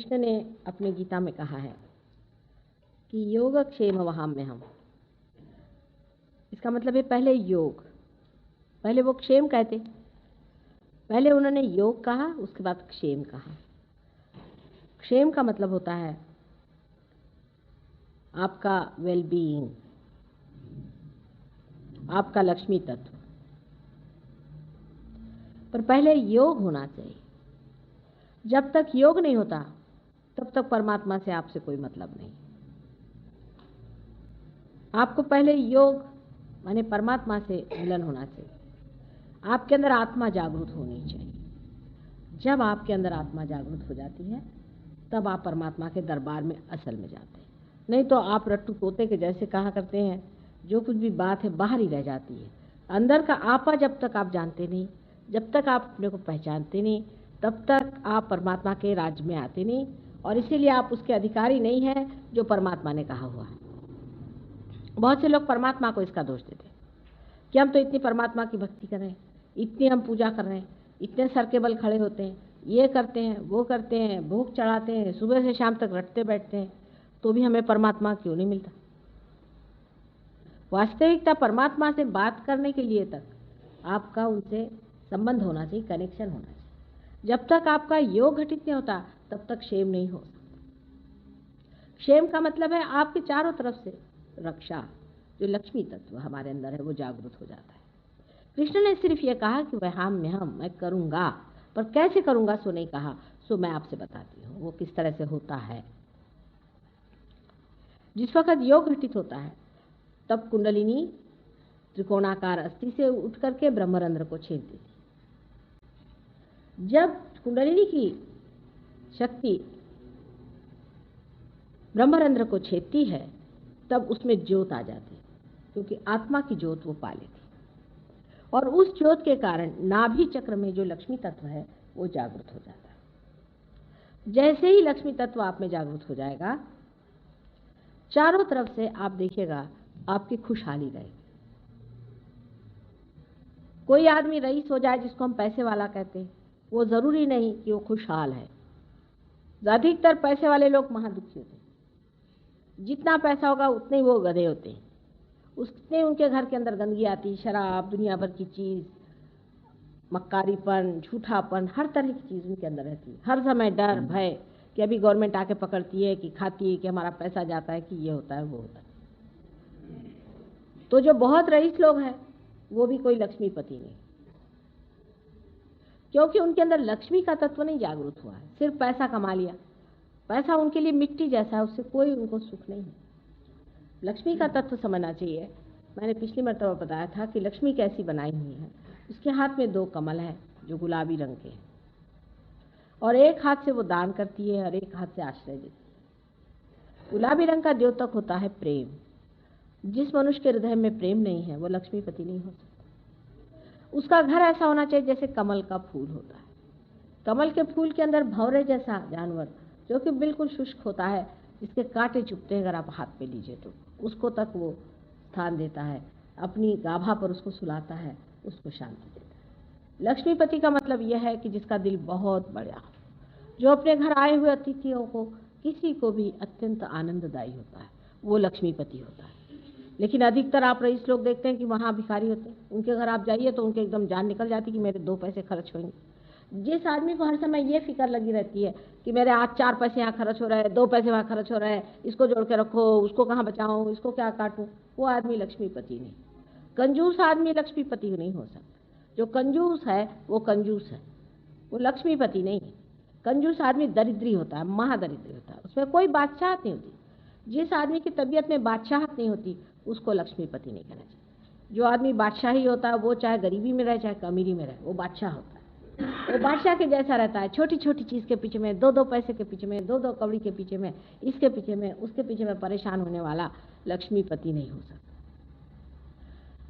कृष्ण ने अपने गीता में कहा है कि योगक्षेम वहाम्यहम्। इसका मतलब है पहले योग, पहले वो क्षेम कहते, पहले उन्होंने योग कहा, उसके बाद क्षेम कहा। क्षेम का मतलब होता है आपका वेलबीइंग, आपका लक्ष्मी तत्व। पर पहले योग होना चाहिए। जब तक योग नहीं होता तब तक परमात्मा से आपसे कोई मतलब नहीं। आपको पहले योग माने परमात्मा से मिलन होना चाहिए। आपके अंदर आत्मा जागृत होनी चाहिए। जब आपके अंदर आत्मा जागृत हो जाती है तब आप परमात्मा के दरबार में असल में जाते हैं। नहीं तो आप रट्टू तोते के जैसे कहा करते हैं, जो कुछ भी बात है बाहर ही रह जाती है। अंदर का आपा जब तक आप जानते नहीं, जब तक आप अपने को पहचानते नहीं, तब तक आप परमात्मा के राज्य में आते नहीं, और इसीलिए आप उसके अधिकारी नहीं हैं जो परमात्मा ने कहा हुआ है। बहुत से लोग परमात्मा को इसका दोष देते हैं कि हम तो इतनी परमात्मा की भक्ति कर रहे हैं, इतनी हम पूजा कर रहे हैं, इतने सर के बल खड़े होते हैं, ये करते हैं, वो करते हैं, भोग चढ़ाते हैं, सुबह से शाम तक रटते बैठते हैं, तो भी हमें परमात्मा क्यों नहीं मिलता। वास्तविकता परमात्मा से बात करने के लिए तक आपका उनसे संबंध होना चाहिए, कनेक्शन होना चाहिए। जब तक आपका योग घटित नहीं होता तब तक क्षेम नहीं हो सकता। क्षेम का मतलब है आपके चारों तरफ से रक्षा, जो लक्ष्मी तत्व हमारे अंदर है वो जागृत हो जाता है। कृष्ण ने सिर्फ ये कहा कि वहाम्यहम्, मैं करूँगा, पर कैसे करूँगा सो नहीं कहा। सो मैं आपसे बताती हूँ वो किस तरह से होता है। जिस वक्त योग घटित होता है तब कुंडलिनी त्रिकोणाकार अस्थि से उठ करके ब्रह्मरंध्र को छेद देती। जब कुंडलिनी की शक्ति ब्रह्मरंध्र को छेदती है तब उसमें ज्योत आ जाती है, क्योंकि आत्मा की ज्योत वो पा लेती, और उस ज्योत के कारण नाभि चक्र में जो लक्ष्मी तत्व है वो जागृत हो जाता है। जैसे ही लक्ष्मी तत्व आप में जागृत हो जाएगा, चारों तरफ से आप देखिएगा आपकी खुशहाली रहेगी। कोई आदमी रईस हो जाए जिसको हम पैसे वाला कहते हैं, वो जरूरी नहीं कि वो खुशहाल है। अधिकतर पैसे वाले लोग महादुखी होते हैं। जितना पैसा होगा उतने ही वो गधे होते हैं, उतने उनके घर के अंदर गंदगी आती, शराब, दुनिया भर की चीज, मक्कारीपन, झूठापन, हर तरह की चीज उनके अंदर रहती है। हर समय डर भय कि अभी गवर्नमेंट आके पकड़ती है, कि खाती है, कि हमारा पैसा जाता है, कि ये होता है वो होता है। तो जो बहुत रईस लोग हैं वो भी कोई लक्ष्मीपति नहीं, क्योंकि उनके अंदर लक्ष्मी का तत्व नहीं जागृत हुआ है। सिर्फ पैसा कमा लिया, पैसा उनके लिए मिट्टी जैसा है, उससे कोई उनको सुख नहीं है। लक्ष्मी का तत्व समझना चाहिए। मैंने पिछली मर्तबा बताया था कि लक्ष्मी कैसी बनाई हुई है। उसके हाथ में 2 कमल है जो गुलाबी रंग के हैं, और एक हाथ से वो दान करती है और एक हाथ से आश्रय देती है। गुलाबी रंग का द्योतक होता है प्रेम। जिस मनुष्य के हृदय में प्रेम नहीं है वो लक्ष्मीपति नहीं हो सकता। उसका घर ऐसा होना चाहिए जैसे कमल का फूल होता है। कमल के फूल के अंदर भंवरे जैसा जानवर जो कि बिल्कुल शुष्क होता है, जिसके कांटे चुभते हैं अगर आप हाथ पे लीजिए तो, उसको तक वो स्थान देता है, अपनी गाभा पर उसको सुलाता है, उसको शांति देता है। लक्ष्मीपति का मतलब यह है कि जिसका दिल बहुत बड़ा हो, जो अपने घर आए हुए अतिथियों को किसी को भी अत्यंत आनंददायी होता है, वो लक्ष्मीपति होता है। लेकिन अधिकतर आप रईस लोग देखते हैं कि वहाँ भिखारी होते हैं, उनके घर आप जाइए तो उनके एकदम जान निकल जाती कि मेरे 2 पैसे खर्च होंगे। जिस आदमी को हर समय ये फिक्र लगी रहती है कि मेरे आज 4 पैसे यहाँ खर्च हो रहे हैं, 2 पैसे वहाँ खर्च हो रहे हैं, इसको जोड़ के रखो, उसको कहाँ बचाऊं, इसको क्या काटूं, वो आदमी लक्ष्मीपति नहीं। कंजूस आदमी लक्ष्मीपति नहीं हो सकता। जो कंजूस है वो कंजूस है, वो लक्ष्मीपति नहीं है। कंजूस आदमी दरिद्री होता है, महादरिद्री होता है, उसमें कोई बादशाहत नहीं होती। जिस आदमी की तबीयत में बादशाहत नहीं होती उसको लक्ष्मीपति नहीं कहना चाहिए। जो आदमी बादशाही होता है वो चाहे गरीबी में रहे चाहे अमीरी में रहे, वो बादशाह होता है। वो बादशाह के जैसा रहता है, छोटी छोटी चीज के पीछे में, 2-2 पैसे के पीछे में, 2-2 कौड़ी के पीछे में, इसके पीछे में, उसके पीछे में परेशान होने वाला लक्ष्मीपति नहीं हो सकता।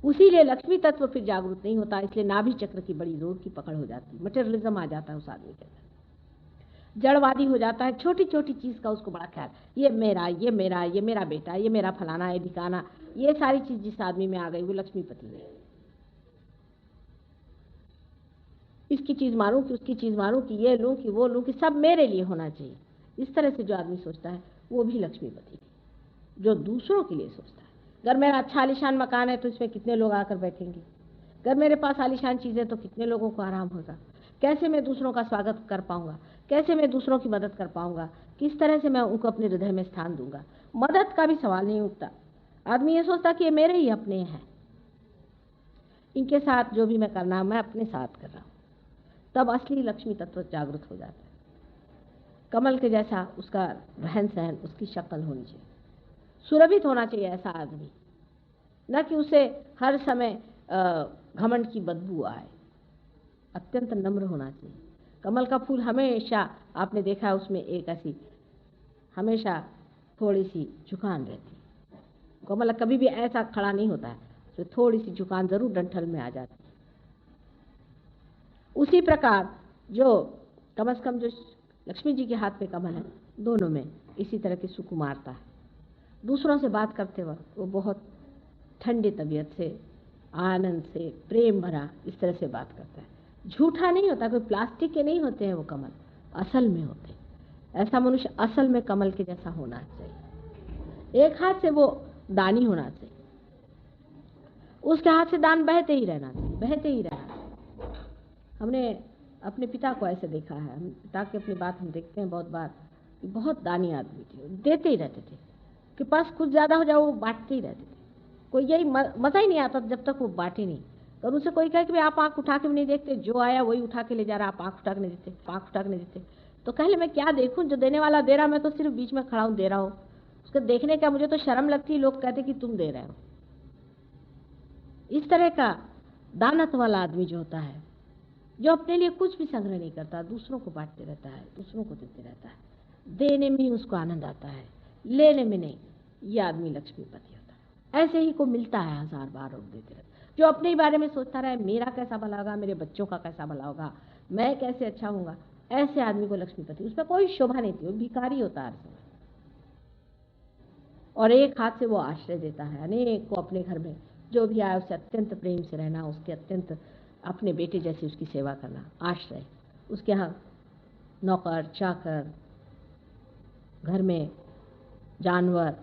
उसीलिए लक्ष्मी तत्व फिर जागरूक नहीं होता, इसलिए नाभि चक्र की बड़ी जोर की पकड़ हो जाती है। मटेरियलिज्म आ जाता है उस आदमी के अंदर, जड़वादी हो जाता है। छोटी छोटी चीज का उसको बड़ा ख्याल, ये मेरा, ये मेरा, ये मेरा बेटा, ये मेरा फलाना, ये ठिकाना, ये सारी चीज जिस आदमी में आ गई वो लक्ष्मीपति नहीं। इसकी चीज मारूं कि उसकी चीज मारूं, कि ये लूं कि वो लूं, कि सब मेरे लिए होना चाहिए, इस तरह से जो आदमी सोचता है वो भी लक्ष्मीपति है, जो दूसरों के लिए सोचता है। अगर मेरा अच्छा आलीशान मकान है तो इसमें कितने लोग आकर बैठेंगे, अगर मेरे पास आलीशान चीज़ें तो कितने लोगों को आराम होगा, कैसे मैं दूसरों का स्वागत कर पाऊंगा, कैसे मैं दूसरों की मदद कर पाऊंगा, किस तरह से मैं उनको अपने हृदय में स्थान दूंगा। मदद का भी सवाल नहीं उठता। आदमी ये सोचता कि ये मेरे ही अपने हैं, इनके साथ जो भी मैं करना है मैं अपने साथ कर रहा हूँ। तब असली लक्ष्मी तत्व जागृत हो जाता है। कमल के जैसा उसका रहन सहन, उसकी शक्ल होनी चाहिए, सुरभित होना चाहिए ऐसा आदमी, न कि उसे हर समय घमंड की बदबू आए। अत्यंत नम्र होना चाहिए। कमल का फूल हमेशा आपने देखा है उसमें एक ऐसी हमेशा थोड़ी सी झुकान रहती है। कमल कभी भी ऐसा खड़ा नहीं होता है, तो थोड़ी सी झुकान जरूर डंठल में आ जाती है। उसी प्रकार जो कम से कम जो लक्ष्मी जी के हाथ में कमल है, दोनों में इसी तरह की सुकुमारता है। दूसरों से बात करते वक्त वो बहुत ठंडी तबीयत से, आनंद से, प्रेम भरा इस तरह से बात करता है। झूठा नहीं होता, कोई प्लास्टिक के नहीं होते हैं वो कमल, असल में होते हैं। ऐसा मनुष्य असल में कमल के जैसा होना चाहिए। एक हाथ से वो दानी होना चाहिए, उसके हाथ से दान बहते ही रहना चाहिए, बहते ही रहना चाहिए। हमने अपने पिता को ऐसे देखा है, हम पिता की अपनी बात हम देखते हैं बहुत बार, बहुत दानी आदमी थे, देते ही रहते थे, कि पास कुछ ज़्यादा हो जाए वो बांटते ही रहते थे। कोई यही मज़ा ही नहीं आता जब तक वो बांटे नहीं। और उनसे कोई कहे कि आप आँख उठा के भी नहीं देखते, जो आया वही उठा के ले जा रहा, आप आँख उठा के नहीं देते, आँख उठा के नहीं देते, तो कह ले मैं क्या देखूं, जो देने वाला दे रहा, मैं तो सिर्फ बीच में खड़ा हूँ, दे रहा हूँ। उसको देखने का मुझे तो शर्म लगती है, लोग कहते कि तुम दे रहे हो। इस तरह का दानत वाला आदमी जो होता है, जो अपने लिए कुछ भी संग्रह नहीं करता, दूसरों को बांटते रहता है, दूसरों को देते रहता है, देने में ही उसको आनंद आता है, लेने में नहीं, ये आदमी लक्ष्मीपति होता है। ऐसे ही को मिलता है हजार बार और देते रहता है। जो अपने ही बारे में सोचता रहे, मेरा कैसा भला होगा, मेरे बच्चों का कैसा भला होगा, मैं कैसे अच्छा होऊंगा, ऐसे आदमी को लक्ष्मीपति, उसमें कोई शोभा नहीं थी, वो भिखारी होता है। और एक हाथ से वो आश्रय देता है अनेक को अपने घर में, जो भी आए उससे अत्यंत प्रेम से रहना, उसके अत्यंत अपने बेटे जैसी उसकी सेवा करना, आश्रय। उसके यहाँ नौकर चाकर, घर में जानवर,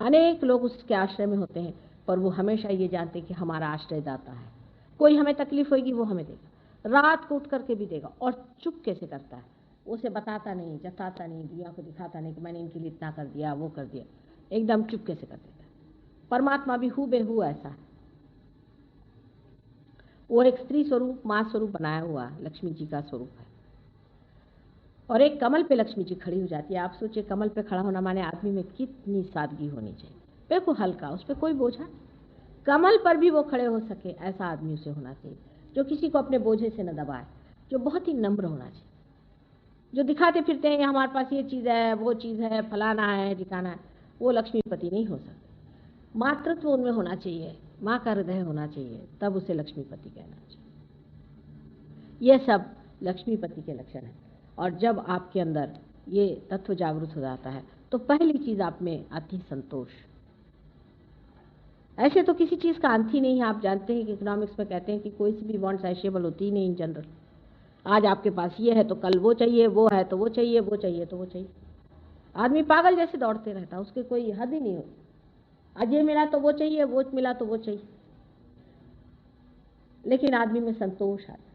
अनेक लोग उसके आश्रय में होते हैं, पर वो हमेशा ये जानते हैं कि हमारा आश्रयदाता है। कोई हमें तकलीफ होगी वो हमें देगा, रात को उठ करके भी देगा, और चुप कैसे करता है, उसे बताता नहीं, जताता नहीं, दुनिया को दिखाता नहीं कि मैंने इनके लिए इतना कर दिया, वो कर दिया, एकदम चुप कैसे कर देता है। परमात्मा भी हूबहू ऐसा है। वो एक स्त्री स्वरूप, माँ स्वरूप बनाया हुआ लक्ष्मी जी का स्वरूप है। और एक कमल पे लक्ष्मी जी खड़ी हो जाती है। आप सोचिए, कमल पे खड़ा होना माने आदमी में कितनी सादगी होनी चाहिए, बिल्कुल हल्का, उस पर कोई बोझा, कमल पर भी वो खड़े हो सके ऐसा आदमी उसे होना चाहिए, जो किसी को अपने बोझे से न दबाए, जो बहुत ही नम्र होना चाहिए। जो दिखाते फिरते हैं हमारे पास ये चीज़ है, वो चीज़ है, फलाना है, ठिकाना है, वो लक्ष्मीपति नहीं हो सकते। मातृत्व उनमें होना चाहिए, माँ का हृदय होना चाहिए, तब उसे लक्ष्मीपति कहना चाहिए। ये सब लक्ष्मीपति के लक्षण हैं। और जब आपके अंदर ये तत्व जागृत हो जाता है तो पहली चीज़ आप में आती है संतोष। ऐसे तो किसी चीज़ का अंत ही नहीं है। आप जानते हैं कि इकोनॉमिक्स में कहते हैं कि कोई सी भी वांट सैशिएबल होती ही नहीं इन जनरल। आज आपके पास ये है तो कल वो चाहिए, वो है तो वो चाहिए, वो चाहिए तो वो चाहिए। आदमी पागल जैसे दौड़ते रहता है, उसके कोई हद ही नहीं होती। आज ये मिला तो वो चाहिए, वो मिला तो वो चाहिए। लेकिन आदमी में संतोष आ जाता है,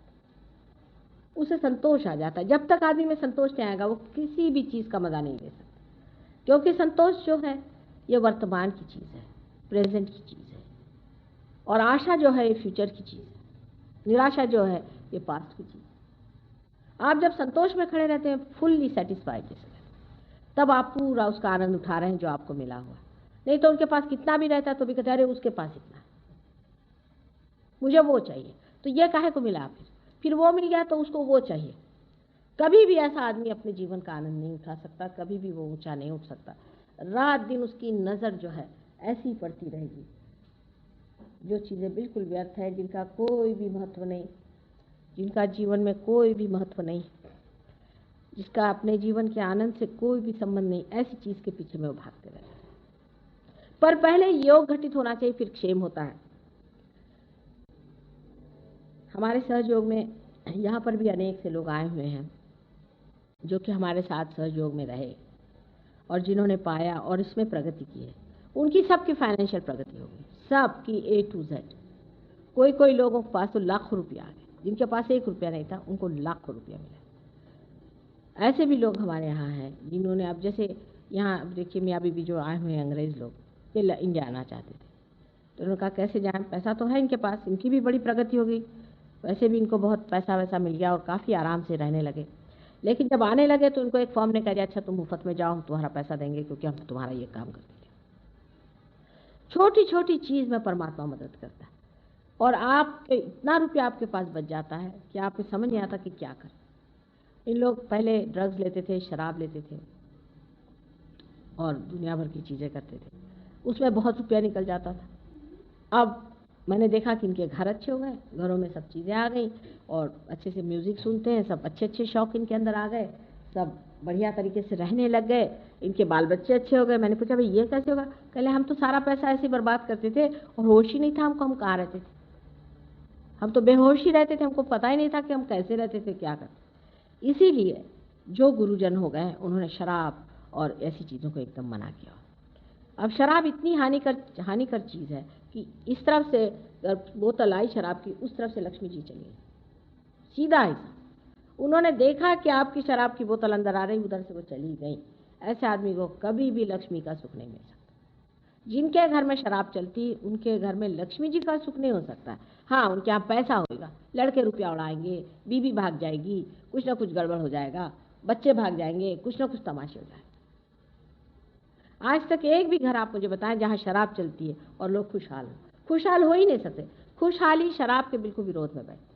उसे संतोष आ जाता है। जब तक आदमी में संतोष नहीं आएगा वो किसी भी चीज़ का मज़ा नहीं ले सकता, क्योंकि संतोष जो है ये वर्तमान की चीज़ है, प्रेजेंट की चीज़ है। और आशा जो है ये फ्यूचर की चीज़ है, निराशा जो है ये पास्ट की चीज़ है। आप जब संतोष में खड़े रहते हैं, फुल्ली सेटिस्फाइड जैसे, तब आप पूरा उसका आनंद उठा रहे हैं जो आपको मिला हुआ। नहीं तो उनके पास कितना भी रहता है तो भी कहते अरे उसके पास इतना, मुझे वो चाहिए, तो ये काहे को मिला, फिर वो मिल गया तो उसको वो चाहिए। कभी भी ऐसा आदमी अपने जीवन का आनंद नहीं उठा सकता, कभी भी वो ऊंचा नहीं उठ सकता। रात दिन उसकी नज़र जो है ऐसी पड़ती रहेगी, जो चीज़ें बिल्कुल व्यर्थ है, जिनका कोई भी महत्व नहीं, जिनका जीवन में कोई भी महत्व नहीं, जिसका अपने जीवन के आनंद से कोई भी संबंध नहीं, ऐसी चीज़ के पीछे में वो भागते रहते हैं। पर पहले योग घटित होना चाहिए, फिर क्षेम होता है। हमारे सहयोग में यहाँ पर भी अनेक से लोग आए हुए हैं जो कि हमारे साथ सहयोग में रहे और जिन्होंने पाया और इसमें प्रगति की है, उनकी सबकी फाइनेंशियल प्रगति होगी, सबकी A to Z। कोई कोई लोगों के पास तो लाखों रुपया आ गए, जिनके पास 1 रुपया नहीं था उनको लाखों रुपया मिला। ऐसे भी लोग हमारे यहाँ हैं जिन्होंने, अब जैसे यहाँ अब देखिए मियाँ बीबी जो आए हुए हैं अंग्रेज़ लोग, ये इंडिया आना चाहते थे, तो उन्होंने कहा कैसे जाएं, पैसा तो है इनके पास, इनकी भी बड़ी प्रगति हो गई, वैसे भी इनको बहुत पैसा वैसा मिल गया और काफ़ी आराम से रहने लगे। लेकिन जब आने लगे तो उनको एक फॉर्म ने कह दिया अच्छा तुम मुफ्त में जाओ, हम तुम्हारा पैसा देंगे क्योंकि हम तुम्हारा ये काम कर देंगे। छोटी छोटी चीज़ में परमात्मा मदद करता है और आपके इतना रुपया आपके पास बच जाता है कि आपको समझ नहीं आता कि क्या करें। इन लोग पहले ड्रग्स लेते थे, शराब लेते थे और दुनिया भर की चीज़ें करते थे, उसमें बहुत रुपया निकल जाता था। अब मैंने देखा कि इनके घर अच्छे हो गए, घरों में सब चीज़ें आ गई और अच्छे से म्यूज़िक सुनते हैं, सब अच्छे अच्छे शौक इनके अंदर आ गए, सब बढ़िया तरीके से रहने लग गए, इनके बाल बच्चे अच्छे हो गए। मैंने पूछा भाई ये कैसे होगा? पहले हम तो सारा पैसा ऐसे बर्बाद करते थे और होश ही नहीं था हमको, हम कहाँ रहते थे, हम तो बेहोश ही रहते थे, हमको पता ही नहीं था कि हम कैसे रहते थे, क्या करते। इसीलिए जो गुरुजन हो गए उन्होंने शराब और ऐसी चीज़ों को एकदम मना किया। अब शराब इतनी हानिकर चीज़ है कि इस तरफ से बोतल आई शराब की, उस तरफ से लक्ष्मी जी चली, सीधा ऐसा। उन्होंने देखा कि आपकी शराब की बोतल अंदर आ रही, उधर से वो चली गई। ऐसे आदमी को कभी भी लक्ष्मी का सुख नहीं मिल सकता। जिनके घर में शराब चलती उनके घर में लक्ष्मी जी का सुख नहीं हो सकता। हाँ, उनके यहाँ पैसा होगा, लड़के रुपया उड़ाएंगे, बीवी भाग जाएगी, कुछ ना कुछ गड़बड़ हो जाएगा, बच्चे भाग जाएंगे, कुछ ना कुछ तमाशे हो जाएंगे। आज तक एक भी घर आप मुझे बताएं जहाँ शराब चलती है और लोग खुशहाल हो ही नहीं सकते। खुशहाली शराब के बिल्कुल विरोध में बैठे।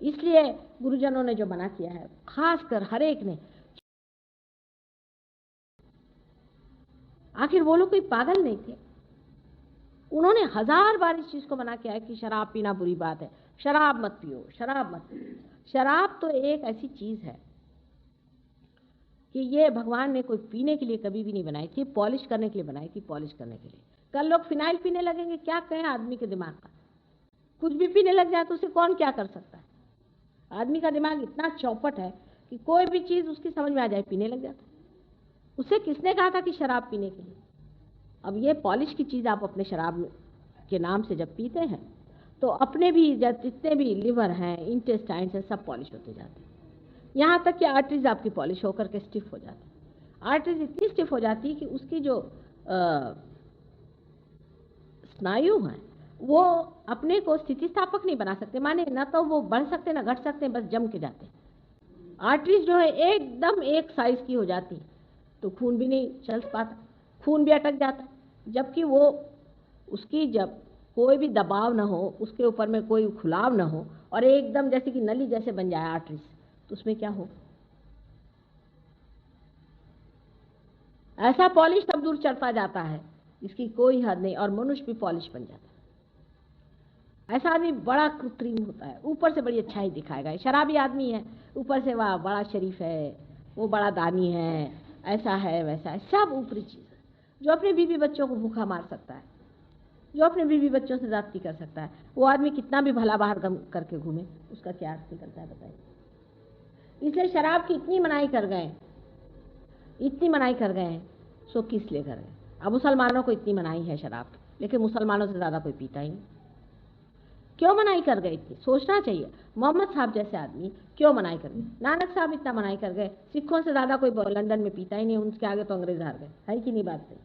इसलिए गुरुजनों ने जो मना किया है, खासकर हर एक ने, आखिर वो लोग कोई पागल नहीं थे, उन्होंने 1000 बार इस चीज को मना किया है कि शराब पीना बुरी बात है, शराब मत पियो, शराब मत पियो। शराब तो एक ऐसी चीज है कि ये भगवान ने कोई पीने के लिए कभी भी नहीं बनाई थी, पॉलिश करने के लिए बनाई थी, पॉलिश करने के लिए। कल लोग फिनाइल पीने लगेंगे, क्या कहें आदमी के दिमाग का? कुछ भी पीने लग जाए तो उसे कौन क्या कर सकता है? आदमी का दिमाग इतना चौपट है कि कोई भी चीज उसकी समझ में आ जाए पीने लग जाता है। उसे किसने कहा था कि शराब पीने के लिए? अब ये पॉलिश की चीज आप अपने शराब के नाम से जब पीते हैं तो अपने भी जितने भी लिवर हैं, इंटेस्टाइन्स हैं, सब पॉलिश होते जाते हैं। यहाँ तक कि आर्टरीज आपकी पॉलिश होकर के स्टिफ हो जाती है। आर्टरीज इतनी स्टिफ हो जाती है कि उसकी जो स्नायु हैं वो अपने को स्थितिस्थापक नहीं बना सकते, माने ना तो वो बढ़ सकते ना घट सकते, बस जम के जाते। आर्टरीज जो है एकदम एक साइज की हो जाती, तो खून भी नहीं चल पाता, खून भी अटक जाता। जबकि वो उसकी जब कोई भी दबाव ना हो, उसके ऊपर में कोई खुलाव ना हो और एकदम जैसे कि नली जैसे बन जाए आर्टरीज, तो उसमें क्या हो? ऐसा पॉलिश तब दूर चढ़ता जाता है इसकी कोई हद नहीं, और मनुष्य भी पॉलिश बन जाता है। ऐसा आदमी बड़ा कृत्रिम होता है, ऊपर से बड़ी अच्छाई दिखाएगा। शराबी आदमी है, ऊपर से वह बड़ा शरीफ है, वो बड़ा दानी है, ऐसा है वैसा है, सब ऊपरी चीज है। जो अपने बीवी बच्चों को भूखा मार सकता है, जो अपने बीवी बच्चों से जाती कर सकता है, वो आदमी कितना भी भला बाहर गम करके घूमे, उसका क्या अर्थ निकलता है बताइए? इसलिए शराब की इतनी मनाही कर गए, इतनी मनाही कर गए हैं, सो किस लिए कर गए? अब मुसलमानों को इतनी मनाही है शराब की, लेकिन मुसलमानों से ज़्यादा कोई पीता ही नहीं। क्यों मनाही कर गए? इतनी सोचना चाहिए। मोहम्मद साहब जैसे आदमी क्यों मनाही कर गए? नानक साहब इतना मनाही कर गए, सिखों से ज़्यादा कोई लंदन में पीता ही नहीं, उनके आगे तो अंग्रेज हार गए। है कि नहीं बात सही?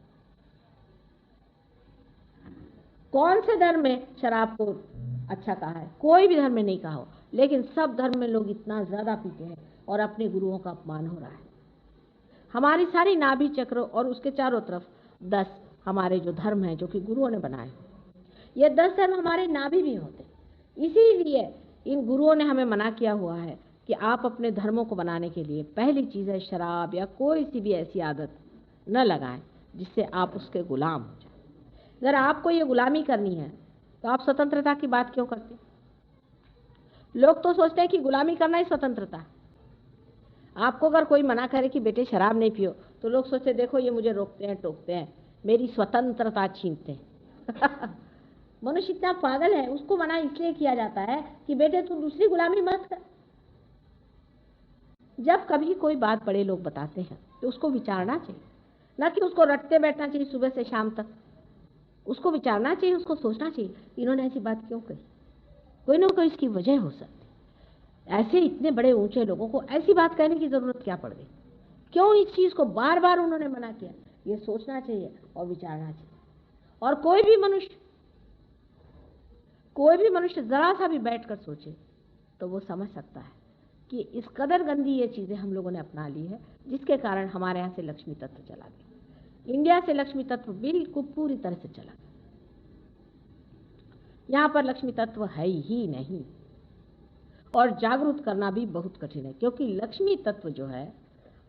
कौन से धर्म में शराब को अच्छा कहा है? कोई भी धर्म में नहीं कहा हो, लेकिन सब धर्म में लोग इतना ज़्यादा पीते हैं और अपने गुरुओं का अपमान हो रहा है। हमारी सारी नाभि चक्र और उसके चारों तरफ 10 हमारे जो धर्म हैं जो कि गुरुओं ने बनाए, ये 10 धर्म हमारे नाभि भी होते। इसीलिए इन गुरुओं ने हमें मना किया हुआ है कि आप अपने धर्मों को बनाने के लिए पहली चीज़ है शराब या कोई सी भी ऐसी आदत न लगाएं जिससे आप उसके गुलाम हो जाए। अगर आपको ये गुलामी करनी है तो आप स्वतंत्रता की बात क्यों करते? लोग तो सोचते हैं कि गुलामी करना ही स्वतंत्रता। आपको अगर कोई मना करे कि बेटे शराब नहीं पियो, तो लोग सोचते देखो ये मुझे रोकते हैं, टोकते हैं, मेरी स्वतंत्रता छीनते हैं। मनुष्य इतना पागल है, उसको मना इसलिए किया जाता है कि बेटे तू दूसरी गुलामी मत कर। जब कभी कोई बात बड़े लोग बताते हैं तो उसको विचारना चाहिए, ना कि उसको रटते बैठना चाहिए सुबह से शाम तक। उसको विचारना चाहिए, उसको सोचना चाहिए इन्होंने ऐसी बात क्यों कही, कोई ना कोई इसकी वजह हो सकती। ऐसे इतने बड़े ऊंचे लोगों को ऐसी बात कहने की जरूरत क्या पड़ गई, क्यों इस चीज को बार बार उन्होंने मना किया, ये सोचना चाहिए और विचारना चाहिए। और कोई भी मनुष्य जरा सा भी बैठकर सोचे तो वो समझ सकता है कि इस कदर गंदी ये चीजें हम लोगों ने अपना ली है, जिसके कारण हमारे यहाँ से लक्ष्मी तत्व चला गया। इंडिया से लक्ष्मी तत्व बिल्कुल पूरी तरह से चला गया। यहाँ पर लक्ष्मी तत्व है ही नहीं, और जागरूक करना भी बहुत कठिन है, क्योंकि लक्ष्मी तत्व जो है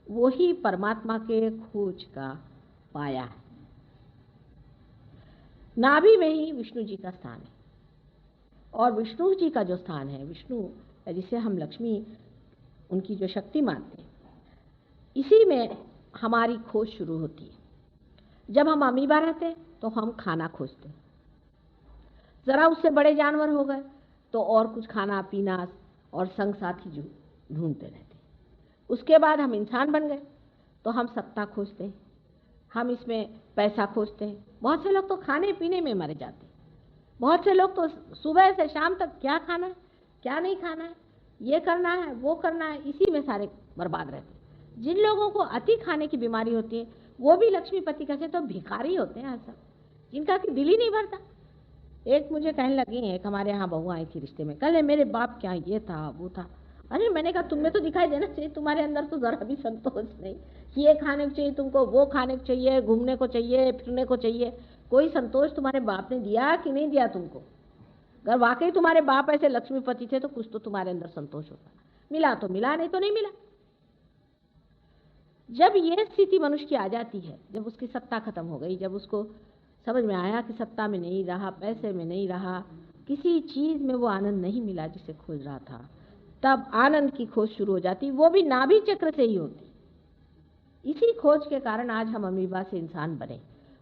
वही परमात्मा के खोज का पाया है। नाभि में ही विष्णु जी का स्थान है, और विष्णु जी का जो स्थान है, विष्णु जिसे हम लक्ष्मी उनकी जो शक्ति मानते हैं, इसी में हमारी खोज शुरू होती है। जब हम अमीबा रहते हैं तो हम खाना खोजते हैं, जरा उससे बड़े जानवर हो गए तो और कुछ खाना पीना और संग साथी ढूंढते रहते हैं। उसके बाद हम इंसान बन गए तो हम सत्ता खोजते हैं, हम इसमें पैसा खोजते हैं। बहुत से लोग तो खाने पीने में मरे जाते हैं, बहुत से लोग तो सुबह से शाम तक क्या खाना है क्या नहीं खाना है, ये करना है वो करना है, इसी में सारे बर्बाद रहते हैं। जिन लोगों को अति खाने की बीमारी होती है वो भी लक्ष्मीपति कैसे तो भिखारी होते हैं, ऐसा जिनका कि दिल ही नहीं भरता। एक मुझे कहने लगी, एक हमारे यहाँ बहू आई थी रिश्ते में, कल मेरे बाप क्या ये था वो था। अरे मैंने कहा तुम्हें तो दिखाई देना चाहिए, तुम्हारे अंदर तो जरा भी संतोष नहीं, ये खाने को चाहिए तुमको, वो खाने को चाहिए, घूमने को चाहिए, फिरने को चाहिए। कोई संतोष तुम्हारे बाप ने दिया कि नहीं दिया तुमको? अगर वाकई तुम्हारे बाप ऐसे लक्ष्मीपति थे तो कुछ तो तुम्हारे अंदर संतोष होता, मिला तो मिला, नहीं तो नहीं मिला। जब ये स्थिति मनुष्य की आ जाती है, जब उसकी सत्ता खत्म हो गई, जब उसको समझ में आया कि सत्ता में नहीं रहा, पैसे में नहीं रहा, किसी चीज में वो आनंद नहीं मिला जिसे खोज रहा था, तब आनंद की खोज शुरू हो जाती, वो भी नाभि चक्र से ही होती। इसी खोज के कारण आज हम अमीबा से इंसान बने,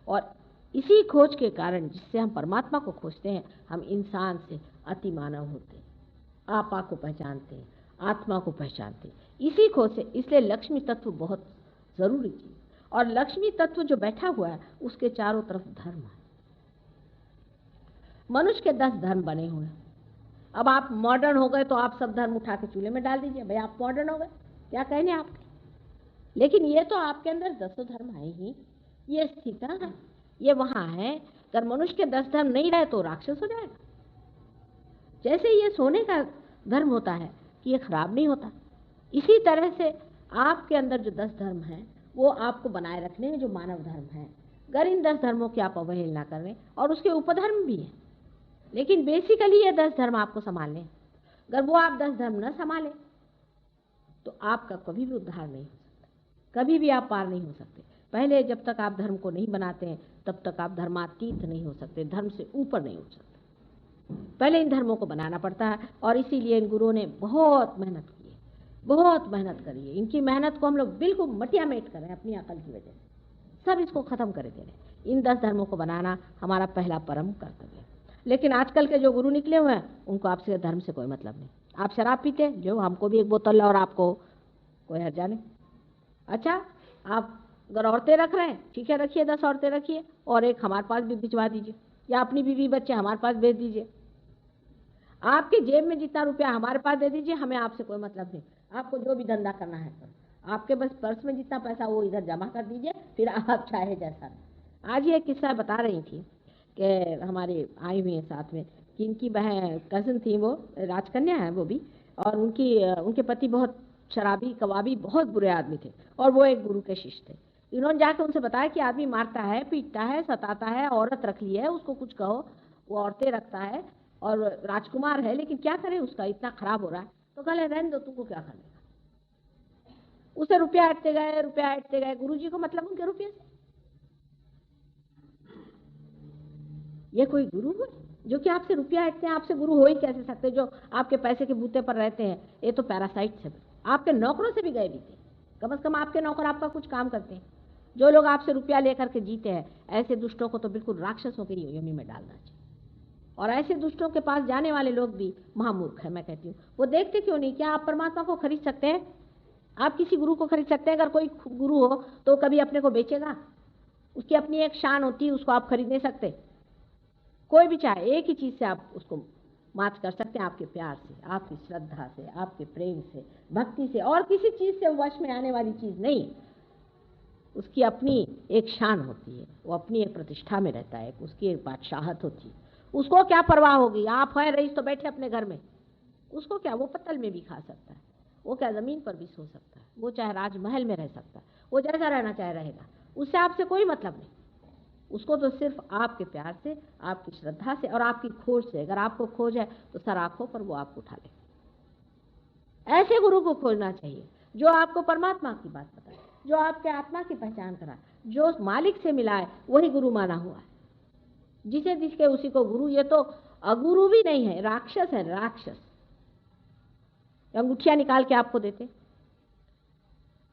और इसी खोज के कारण जिससे हम परमात्मा को खोजते हैं, हम इंसान से अति मानव होते हैं, आपा को पहचानते हैं, आत्मा को पहचानते हैं, इसी खोज से। इसलिए लक्ष्मी तत्व बहुत जरूरी चीज, और लक्ष्मी तत्व जो बैठा हुआ है उसके चारों तरफ धर्म है। मनुष्य के 10 धर्म बने हुए हैं। अब आप मॉडर्न हो गए तो आप सब धर्म उठा के चूल्हे में डाल दीजिए, भाई आप मॉडर्न हो गए, क्या कहने आपके। लेकिन ये तो आपके अंदर 10 धर्म है ही, ये स्थित है, ये वहां है। अगर मनुष्य के 10 धर्म नहीं रहे तो राक्षस हो जाएगा। जैसे ये सोने का धर्म होता है कि ये खराब नहीं होता, इसी तरह से आपके अंदर जो 10 धर्म हैं वो आपको बनाए रखने हैं, जो मानव धर्म है। अगर इन 10 धर्मों की आप अवहेलना कर रहे हैं, और उसके उपधर्म भी हैं, लेकिन बेसिकली ये 10 धर्म आपको संभालने हैं। अगर वो आप 10 धर्म न संभालें तो आपका कभी भी उद्धार नहीं हो सकता, कभी भी आप पार नहीं हो सकते। पहले जब तक आप धर्म को नहीं बनाते हैं तब तक आप धर्मातीत नहीं हो सकते, धर्म से ऊपर नहीं हो सकते। पहले इन धर्मों को बनाना पड़ता है, और इसीलिए इन गुरुओं ने बहुत मेहनत की है, बहुत मेहनत करी है। इनकी मेहनत को हम लोग बिल्कुल मटिया मेट करें अपनी अकल की वजह से, सब इसको खत्म कर दे रहे। इन 10 धर्मों को बनाना हमारा पहला परम कर्तव्य है। लेकिन आजकल के जो गुरु निकले हुए हैं उनको आपसे धर्म से कोई मतलब नहीं। आप शराब पीते जो हमको भी एक बोतल और आपको कोई हर्जा नहीं। अच्छा, आप अगर औरतें रख रहे हैं, ठीक है रखिए, 10 औरतें रखिए, और एक हमारे पास भी भिजवा दीजिए, या अपनी बीवी बच्चे हमारे पास भेज दीजिए। आपके जेब में जितना रुपया हमारे पास दे दीजिए, हमें आपसे कोई मतलब नहीं। आपको जो भी धंधा करना है आपके बस पर्स में जितना पैसा वो इधर जमा कर दीजिए, फिर आप चाहे जैसा। आज ये किस्सा बता रही थी कि हमारे आई हुई है साथ में कि इनकी बहन कज़न थी, वो राजकन्या है वो भी, और उनके पति बहुत शराबी कबाबी बहुत बुरे आदमी थे, और वो एक गुरु के शिष्य थे। इन्होंने जाकर उनसे बताया कि आदमी मारता है, पीटता है, सताता है, औरत रख ली है, उसको कुछ कहो, वो औरतें रखता है और राजकुमार है, लेकिन क्या करें, उसका इतना खराब हो रहा है। तो कहले रहने दो, तुमको क्या करने का। उसे रुपया हटते गए, गुरुजी को मतलब उनके रुपये से। ये कोई गुरु है जो कि आपसे रुपया हटते हैं? आपसे गुरु हो ही कैसे सकते जो आपके पैसे के बूते पर रहते हैं? ये तो पैरासाइट है। आपके नौकरों से भी गए भी थे, कम से कम आपके नौकर आपका कुछ काम करते हैं। जो लोग आपसे रुपया लेकर के जीते हैं, ऐसे दुष्टों को तो बिल्कुल राक्षसों के योनि में डालना चाहिए। और ऐसे दुष्टों के पास जाने वाले लोग भी महामूर्ख है, मैं कहती हूँ। वो देखते क्यों नहीं? क्या आप परमात्मा को खरीद सकते हैं? आप किसी गुरु को खरीद सकते हैं, अगर कोई गुरु हो तो कभी अपने को बेचेगा? उसकी अपनी एक शान होती है, उसको आप खरीद नहीं सकते। कोई भी चाहे, एक ही चीज से आप उसको मात कर सकते हैं, आपके प्यार से, आपकी श्रद्धा से, आपके प्रेम से, भक्ति से, और किसी चीज से वश में आने वाली चीज नहीं। उसकी अपनी एक शान होती है, वो अपनी एक प्रतिष्ठा में रहता है, उसकी एक बादशाहत होती है। उसको क्या परवाह होगी? आप है रईस तो बैठे अपने घर में, उसको क्या? वो पत्तल में भी खा सकता है, वो क्या जमीन पर भी सो सकता है, वो चाहे राजमहल में रह सकता है, वो जैसा रहना चाहे रहेगा, उससे आपसे कोई मतलब नहीं। उसको तो सिर्फ आपके प्यार से, आपकी श्रद्धा से और आपकी खोज से, अगर आपको खोज है तो सर आंखों पर वो आपको उठा ले। ऐसे गुरु को खोजना चाहिए जो आपको परमात्मा की बात बताए, जो आपके आत्मा की पहचान कराए, जो मालिक से मिलाए, वही गुरु माना हुआ है। जिसे दिखे उसी को गुरु, ये तो अगुरु भी नहीं है, राक्षस है, राक्षस। अंगूठियां निकाल के आपको देते,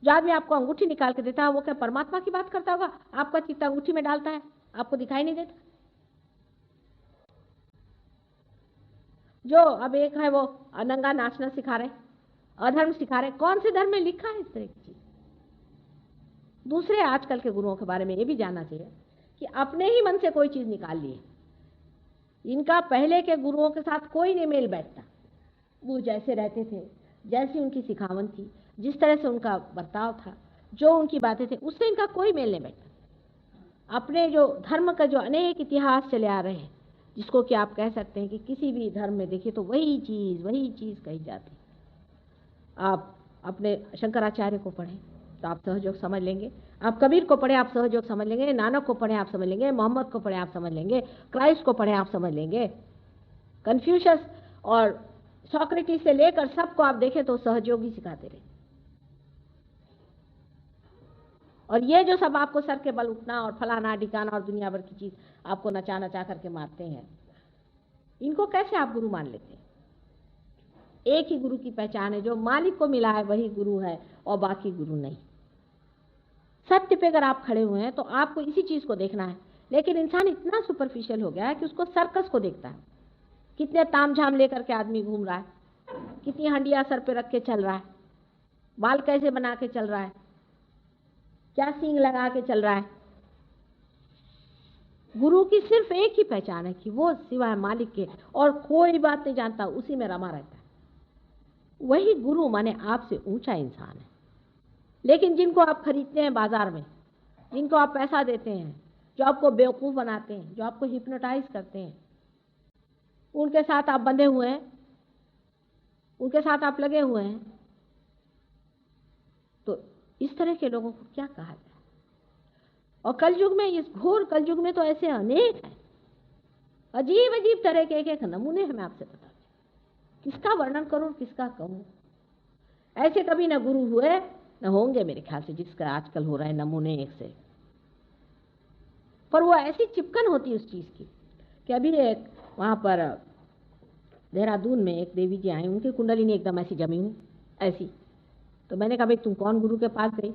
जो आदमी आपको अंगूठी निकाल के देता है वो क्या परमात्मा की बात करता होगा? आपका चित्त अंगूठी में डालता है, आपको दिखाई नहीं देता। जो अब एक है वो नंगा नाचना सिखा रहे, अधर्म सिखा रहे, कौन से धर्म में लिखा है इस तरह की चीज? दूसरे आजकल के गुरुओं के बारे में ये भी जानना चाहिए कि अपने ही मन से कोई चीज निकाल ली है। इनका पहले के गुरुओं के साथ कोई नहीं मेल बैठता। वो जैसे रहते थे, जैसी उनकी सिखावन थी, जिस तरह से उनका बर्ताव था, जो उनकी बातें थी, उससे इनका कोई मेल नहीं बैठता। अपने जो धर्म का जो अनेक इतिहास चले आ रहे हैं, जिसको कि आप कह सकते हैं कि किसी भी धर्म में देखिए तो वही चीज कही जाती। आप अपने शंकराचार्य को पढ़ें तो आप सहयोग समझ लेंगे, आप कबीर को पढ़े आप सहयोग समझ लेंगे, नानक को पढ़े आप समझ लेंगे, मोहम्मद को पढ़े आप समझ लेंगे, क्राइस्ट को पढ़े आप समझ लेंगे, कन्फ्यूशस और सोक्रेटिस से लेकर सबको आप देखें तो सहयोग ही सिखाते रहे। और ये जो सब आपको सर के बल उठना और फलाना ढिकाना और दुनिया भर की चीज आपको नचा नचा करके मारते हैं, इनको कैसे आप गुरु मान लेते हैं? एक ही गुरु की पहचान है, जो मालिक को मिला है वही गुरु है और बाकी गुरु नहीं। सत्य पे अगर आप खड़े हुए हैं तो आपको इसी चीज को देखना है। लेकिन इंसान इतना सुपरफिशियल हो गया है कि उसको सर्कस को देखता है। कितने तामझाम लेकर के आदमी घूम रहा है, कितनी हंडिया सर पे रख के चल रहा है, बाल कैसे बना के चल रहा है, क्या सींग लगा के चल रहा है। गुरु की सिर्फ एक ही पहचान है कि वो सिवाय मालिक के और कोई बात नहीं जानता, उसी में रमा रहता है। वही गुरु माने आपसे ऊंचा इंसान है। लेकिन जिनको आप खरीदते हैं बाजार में, जिनको आप पैसा देते हैं, जो आपको बेवकूफ बनाते हैं, जो आपको हिप्नोटाइज करते हैं, उनके साथ आप बंधे हुए हैं, उनके साथ आप लगे हुए हैं, तो इस तरह के लोगों को क्या कहा जाए? और कलयुग में, इस घोर कलयुग में तो ऐसे अनेक हैं, अजीब अजीब तरह के एक नमूने हमें आपसे बता, किसका वर्णन करूं, किसका कहूं। ऐसे कभी न गुरु हुए न होंगे मेरे ख्याल से, जिसका आजकल हो रहा है नमूने एक से। पर वो ऐसी चिपकन होती उस चीज की कि अभी एक वहां पर देहरादून में एक देवी जी आई, उनकी कुंडलिनी एकदम ऐसी जमी हुई ऐसी। तो मैंने कहा भाई तुम कौन गुरु के पास गई?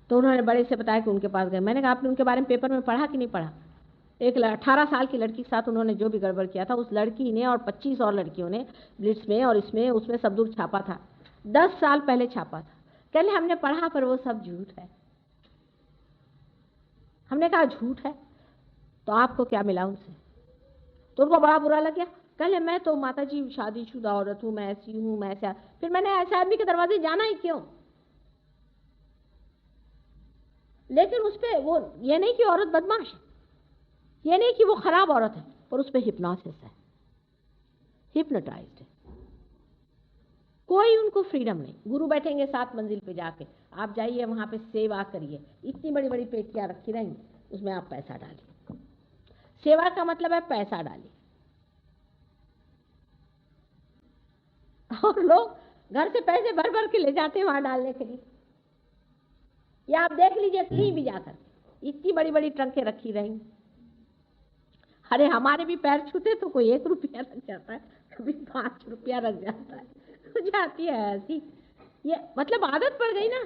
तो उन्होंने बड़े से बताया कि उनके पास गए। मैंने कहा आपने उनके बारे में पेपर में पढ़ा कि नहीं पढ़ा? एक 18 साल की लड़की के साथ उन्होंने जो भी गड़बड़ किया था, उस लड़की ने और 25 और लड़कियों ने ब्लिट्स में और इसमें उसमें सब दूर छापा था, 10 साल पहले छापा था। कहले हमने पढ़ा पर वो सब झूठ है। हमने कहा झूठ है तो आपको क्या मिला उनसे? तो उनको बड़ा बुरा लग गया। कहले मैं तो माता जी शादीशुदा औरत हूं, मैं ऐसी हूं, मैं ऐसा। फिर मैंने ऐसे आदमी के दरवाजे जाना ही क्यों? लेकिन उस पर वो ये नहीं कि औरत बदमाश है, ये नहीं कि वो खराब औरत है, पर उस पर हिप्नोसिस है, हिप्नोटाइज्ड है। कोई उनको फ्रीडम नहीं। गुरु बैठेंगे 7 मंजिल पे जाके, आप जाइए वहां पे सेवा करिए, इतनी बड़ी बड़ी पेटियां रखी रहेंगी, उसमें आप पैसा डालिए। सेवा का मतलब है पैसा डालिए। और लोग घर से पैसे भर भर के ले जाते हैं वहां डालने के लिए। या आप देख लीजिए कहीं भी जाकर इतनी बड़ी बड़ी ट्रंकें रखी रहेंगी। अरे हमारे भी पैर छूते तो कोई 1 रुपया लग जाता है, कभी 5 रुपया लग जाता है, हो जाती है ऐसी। ये मतलब आदत पड़ गई ना।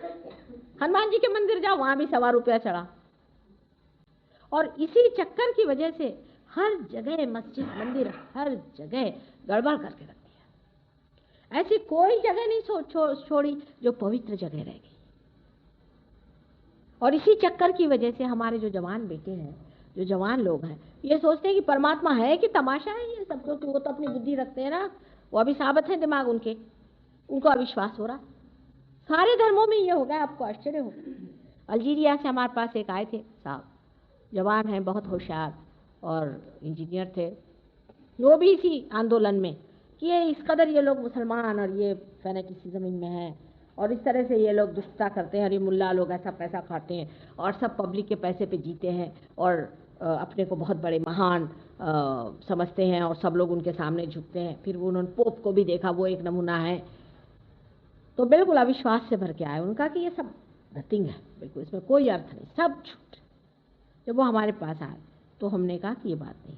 हनुमान जी के मंदिर जाओ, वहां भी 1.25 रुपया चढ़ा। और इसी चक्कर की वजह से हर जगह मस्जिद मंदिर हर जगह गड़बड़ करके रखती ऐसी कोई जगह नहीं छोड़ी जो पवित्र जगह रह गई। और इसी चक्कर की वजह से हमारे जो जवान बेटे हैं, जो जवान लोग हैं, ये सोचते हैं कि परमात्मा है कि तमाशा है ये सब, क्योंकि वो तो अपनी बुद्धि रखते हैं ना, वो अभी साबित है दिमाग उनके, उनको अविश्वास हो रहा। सारे धर्मों में ये हो गया, आपको आश्चर्य होगा। अल्जीरिया से हमारे पास एक आए थे साहब, जवान हैं, बहुत होशियार और इंजीनियर थे, वो भी इसी आंदोलन में कि ये इस कदर ये लोग मुसलमान और ये फैनेटिसिज्म इनमें है और इस तरह से ये लोग दुष्टता करते हैं और ये मुल्ला लोग ऐसा पैसा खाते हैं और सब पब्लिक के पैसे पे जीते हैं और अपने को बहुत बड़े महान समझते हैं और सब लोग उनके सामने झुकते हैं। फिर वो उन्होंने पोप को भी देखा, वो एक नमूना है। तो बिल्कुल अविश्वास से भर के आए, उनका कि ये सब नथिंग है, बिल्कुल इसमें कोई अर्थ नहीं, सब झूठ। जब वो हमारे पास आए तो हमने कहा कि ये बात नहीं,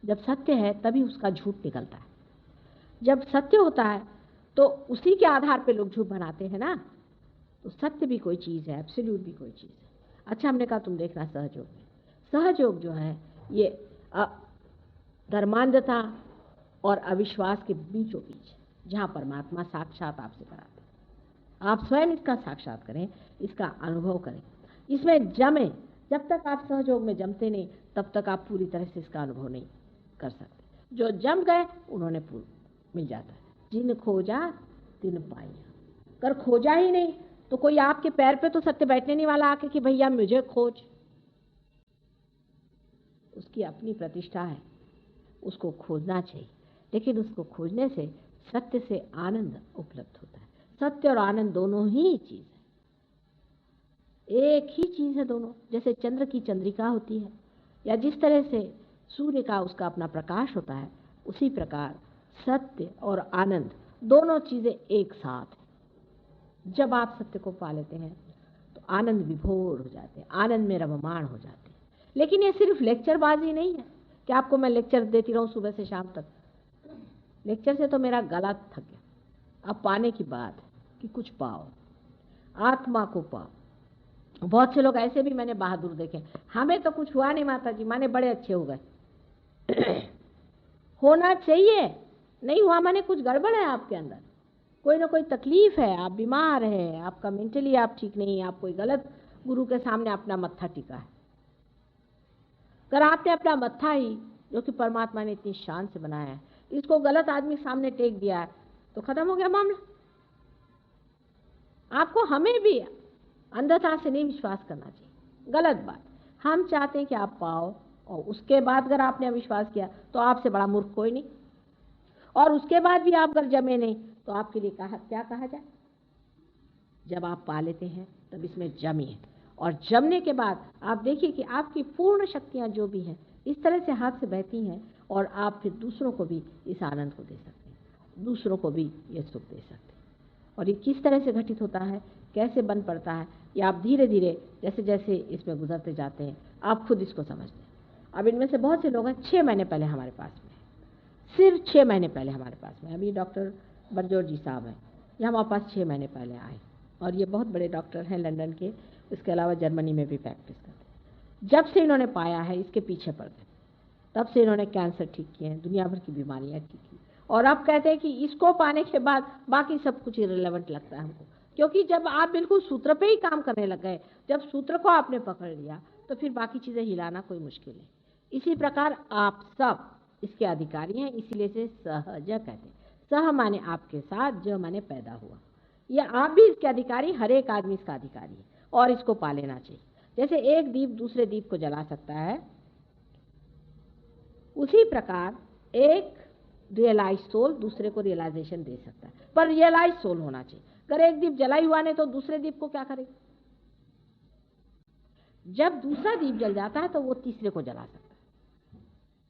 जब सत्य है तभी उसका झूठ निकलता है। जब सत्य होता है तो उसी के आधार पे लोग झूठ बनाते हैं ना। तो सत्य भी कोई चीज़ है, एब्सोल्यूट भी कोई चीज़ है। अच्छा, हमने कहा तुम देखना सहयोग में, सहयोग जो है ये धर्मांधता और अविश्वास के बीचों बीच, जहाँ परमात्मा साक्षात आपसे कराते हैं। आप स्वयं इसका साक्षात करें, इसका अनुभव करें, इसमें जमें। जब तक आप सहयोग में जमते नहीं तब तक आप पूरी तरह से इसका अनुभव नहीं कर सकते। जो जम गए उन्होंने मिल जाता है। जिन खोजा तिन पाया। कर खोजा ही नहीं तो कोई आपके पैर पे तो सत्य बैठने नहीं वाला आके कि भैया मुझे खोज। उसकी अपनी प्रतिष्ठा है, उसको खोजना चाहिए, लेकिन उसको खोजने से सत्य से आनंद उपलब्ध होता है। सत्य और आनंद दोनों ही चीज है, एक ही चीज है दोनों। जैसे चंद्र की चंद्रिका होती है या जिस तरह से सूर्य का उसका अपना प्रकाश होता है, उसी प्रकार सत्य और आनंद दोनों चीजें एक साथ हैं। जब आप सत्य को पा लेते हैं तो आनंद विभोर हो जाते हैं, आनंद में रममाण हो जाते हैं। लेकिन ये सिर्फ लेक्चरबाजी नहीं है कि आपको मैं लेक्चर देती रहूं सुबह से शाम तक। लेक्चर से तो मेरा गला थक गया। अब पाने की बात है कि कुछ पाओ, आत्मा को पाओ। बहुत से लोग ऐसे भी मैंने बहादुर देखे, हमें तो कुछ हुआ नहीं माता जी, माने बड़े अच्छे हो गए। होना चाहिए, नहीं हुआ माने कुछ गड़बड़ है आपके अंदर, कोई ना कोई तकलीफ है, आप बीमार है, आपका मेंटली आप ठीक नहीं, आप कोई गलत गुरु के सामने अपना मत्था टिका है। अगर आपने अपना मत्था ही, जो कि परमात्मा ने इतनी शान से बनाया है, इसको गलत आदमी सामने टेक दिया है तो खत्म हो गया मामला। आपको हमें भी अंधता से नहीं विश्वास करना चाहिए, गलत बात। हम चाहते हैं कि आप पाओ और उसके बाद अगर आपने अविश्वास किया तो आपसे बड़ा मूर्ख कोई नहीं, और उसके बाद भी आप अगर जमे नहीं तो आपके लिए क्या कहा जाए। जब आप पा लेते हैं तब इसमें जमिए, और जमने के बाद आप देखिए कि आपकी पूर्ण शक्तियां जो भी हैं इस तरह से हाथ से बहती हैं, और आप फिर दूसरों को भी इस आनंद को दे सकते हैं, दूसरों को भी ये सुख दे सकते हैं। और ये किस तरह से घटित होता है, कैसे बन पड़ता है, ये आप धीरे धीरे जैसे जैसे इसमें गुजरते जाते हैं आप खुद इसको समझते हैं। अब इनमें से बहुत से लोग हैं 6 महीने पहले हमारे पास में, सिर्फ 6 महीने पहले हमारे पास में। अभी डॉक्टर बरजोर जी साहब हैं, ये हमारे पास 6 महीने पहले आए, और ये बहुत बड़े डॉक्टर हैं लंदन के, इसके अलावा जर्मनी में भी प्रैक्टिस करते हैं। जब से इन्होंने पाया है इसके पीछे पड़ गए, तब से इन्होंने कैंसर ठीक किए हैं, दुनिया भर की बीमारियां ठीक की, और अब कहते हैं कि इसको पाने के बाद बाकी सब कुछ इरेलेवेंट लगता है हमको, क्योंकि जब आप बिल्कुल सूत्र पे ही काम करने लग गए, जब सूत्र को आपने पकड़ लिया तो फिर बाकी चीज़ें हिलाना कोई मुश्किल है। इसी प्रकार आप सब इसके अधिकारी हैं, इसीलिए से सहज कहते हैं। सह माने आपके साथ, ज माने पैदा हुआ, ये आप भी इसके अधिकारी, हर एक आदमी इसका अधिकारी है और इसको पा लेना चाहिए। जैसे एक दीप दूसरे दीप को जला सकता है, उसी प्रकार एक रियलाइज सोल दूसरे को रियलाइजेशन दे सकता है, पर रियलाइज सोल होना चाहिए। अगर एक दीप जला ही हुआ नहीं तो दूसरे दीप को क्या करेगा। जब दूसरा दीप जल जाता है तो वो तीसरे को जला सकता है।